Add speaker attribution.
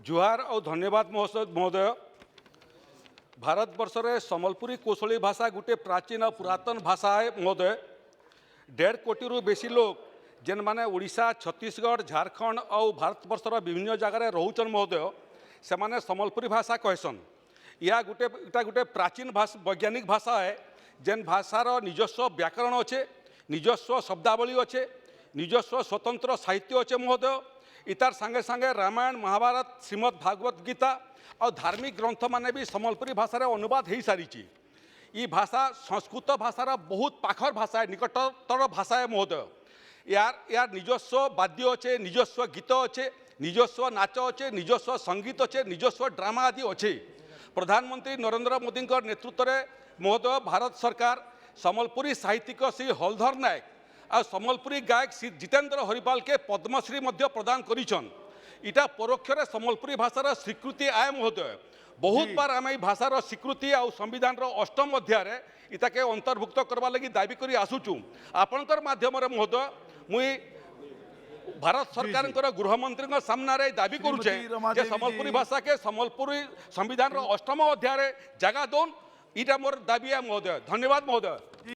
Speaker 1: जुहार और धन्यवाद महोदय। भारत वर्ष रे सम्बलपुरी कौशली भाषा गोटे प्राचीन और पुरातन भाषा है महोदय। 1.5 कोटी रु बेसी लोग जेन माने ओडिशा, छत्तीसगढ़, झारखंड और भारत वर्षर विभिन्न जगार रोचन महोदय, से माने सम्बलपुरी भाषा कहसन। या गोटे प्राचीन भाषा वैज्ञानिक भाषा है जेन भाषार निजस्व व्याकरण अच्छे, निजस्व शब्दावली अच्छे, निजस्व स्वतंत्र साहित्य अच्छे महोदय। इतार संगे संगे रामायण, महाभारत, श्रीमद् भागवत गीता और धार्मिक ग्रंथ माने भी सम्बलपुरी भाषा अनुवाद हो सारी। ये भाषा संस्कृत भाषार बहुत पाखर भाषा है, निकटतर भाषा है महोदय। यार निजस्व वाद्य अच्छे, निजस्व गीत अच्छे, निजस्व नाच अच्छे, निजस्व संगीत अच्छे, निजस्व ड्रामा आदि अच्छे। प्रधानमंत्री नरेंद्र मोदी नेतृत्व में महोदय भारत सरकार सम्बलपुरी साहित्यिक श्री हलधर नायक और सम्बलपुरी गायक श्री जितेंद्र हरिपाल के पद्मश्री प्रदान करिछन। इटा परोक्ष सम्बलपुरी भाषार स्वीकृति आए महोदय। बहुत बार आम भाषार स्वीकृति और संविधान अष्टम अध्याय इताके अंतर्भुक्त करवा लगी दाबी करी आसुचु। आपणकर माध्यम महोदय मुई भारत सरकार गृहमंत्री सामने दाबी करुचे जे सम्बलपुरी भाषा के सम्बलपुरी संविधान अष्टम अध्याय जगह दोन। इटा मोर दाबी है महोदय। धन्यवाद महोदय।